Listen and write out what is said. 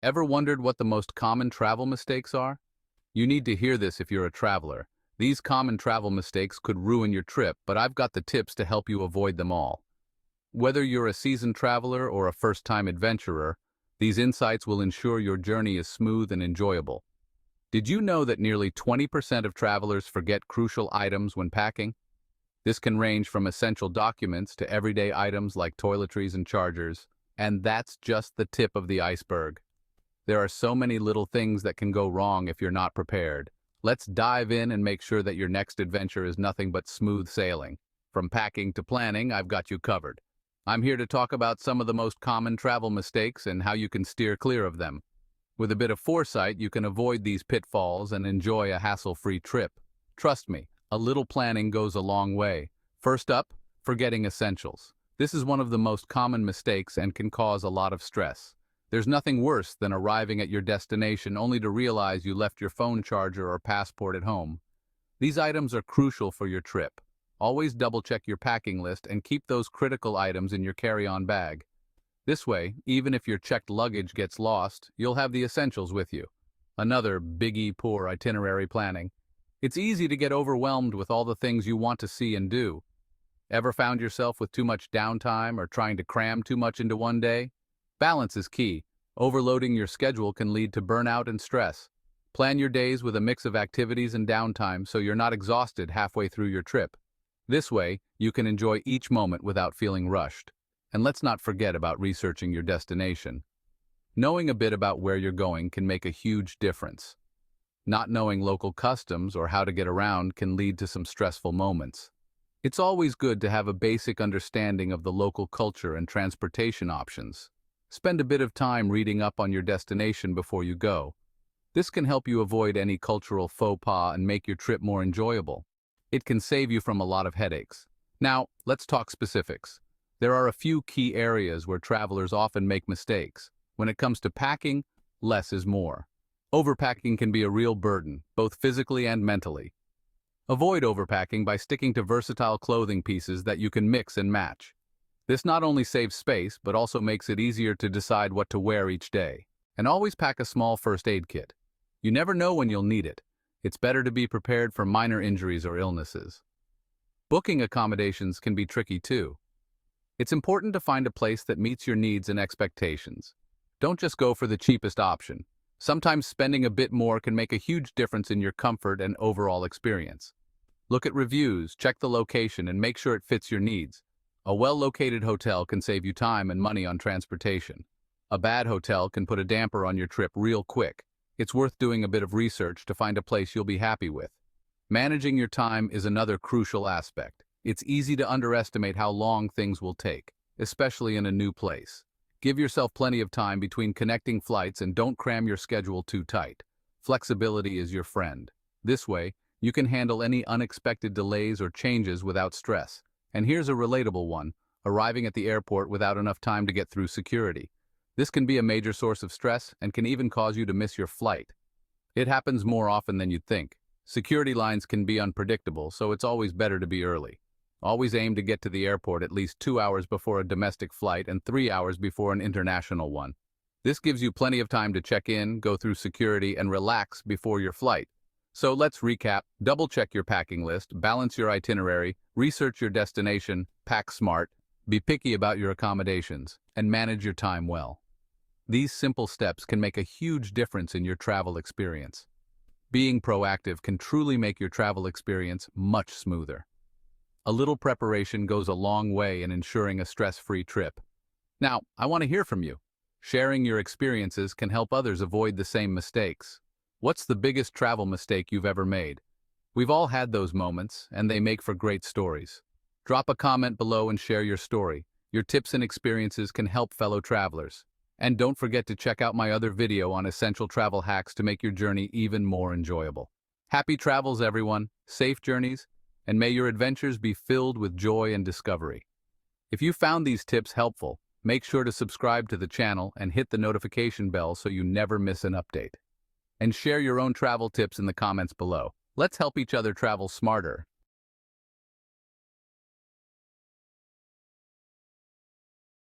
Ever wondered what the most common travel mistakes are? You need to hear this if you're a traveler. These common travel mistakes could ruin your trip, but I've got the tips to help you avoid them all. Whether you're a seasoned traveler or a first-time adventurer, these insights will ensure your journey is smooth and enjoyable. Did you know that nearly 20% of travelers forget crucial items when packing? This can range from essential documents to everyday items like toiletries and chargers, and that's just the tip of the iceberg. There are so many little things that can go wrong if you're not prepared. Let's dive in and make sure that your next adventure is nothing but smooth sailing. From packing to planning, I've got you covered. I'm here to talk about some of the most common travel mistakes and how you can steer clear of them. With a bit of foresight, you can avoid these pitfalls and enjoy a hassle-free trip. Trust me, a little planning goes a long way. First up, forgetting essentials. This is one of the most common mistakes and can cause a lot of stress. There's nothing worse than arriving at your destination only to realize you left your phone charger or passport at home. These items are crucial for your trip. Always double-check your packing list and keep those critical items in your carry-on bag. This way, even if your checked luggage gets lost, you'll have the essentials with you. Another biggie, poor itinerary planning. It's easy to get overwhelmed with all the things you want to see and do. Ever found yourself with too much downtime or trying to cram too much into one day? Balance is key. Overloading your schedule can lead to burnout and stress. Plan your days with a mix of activities and downtime so you're not exhausted halfway through your trip. This way, you can enjoy each moment without feeling rushed. And let's not forget about researching your destination. Knowing a bit about where you're going can make a huge difference. Not knowing local customs or how to get around can lead to some stressful moments. It's always good to have a basic understanding of the local culture and transportation options. Spend a bit of time reading up on your destination before you go. This can help you avoid any cultural faux pas and make your trip more enjoyable. It can save you from a lot of headaches. Now, let's talk specifics. There are a few key areas where travelers often make mistakes. When it comes to packing, less is more. Overpacking can be a real burden, both physically and mentally. Avoid overpacking by sticking to versatile clothing pieces that you can mix and match. This not only saves space, but also makes it easier to decide what to wear each day. And always pack a small first aid kit. You never know when you'll need it. It's better to be prepared for minor injuries or illnesses. Booking accommodations can be tricky too. It's important to find a place that meets your needs and expectations. Don't just go for the cheapest option. Sometimes spending a bit more can make a huge difference in your comfort and overall experience. Look at reviews, check the location, and make sure it fits your needs. A well-located hotel can save you time and money on transportation. A bad hotel can put a damper on your trip real quick. It's worth doing a bit of research to find a place you'll be happy with. Managing your time is another crucial aspect. It's easy to underestimate how long things will take, especially in a new place. Give yourself plenty of time between connecting flights and don't cram your schedule too tight. Flexibility is your friend. This way, you can handle any unexpected delays or changes without stress. And here's a relatable one, arriving at the airport without enough time to get through security. This can be a major source of stress and can even cause you to miss your flight. It happens more often than you'd think. Security lines can be unpredictable, so it's always better to be early. Always aim to get to the airport at least 2 hours before a domestic flight and 3 hours before an international one. This gives you plenty of time to check in, go through security, and relax before your flight. So let's recap. Double-check your packing list, balance your itinerary, research your destination, pack smart, be picky about your accommodations, and manage your time well. These simple steps can make a huge difference in your travel experience. Being proactive can truly make your travel experience much smoother. A little preparation goes a long way in ensuring a stress-free trip. Now, I want to hear from you. Sharing your experiences can help others avoid the same mistakes. What's the biggest travel mistake you've ever made? We've all had those moments, and they make for great stories. Drop a comment below and share your story. Your tips and experiences can help fellow travelers. And don't forget to check out my other video on essential travel hacks to make your journey even more enjoyable. Happy travels, everyone, safe journeys, and may your adventures be filled with joy and discovery. If you found these tips helpful, make sure to subscribe to the channel and hit the notification bell so you never miss an update. And share your own travel tips in the comments below. Let's help each other travel smarter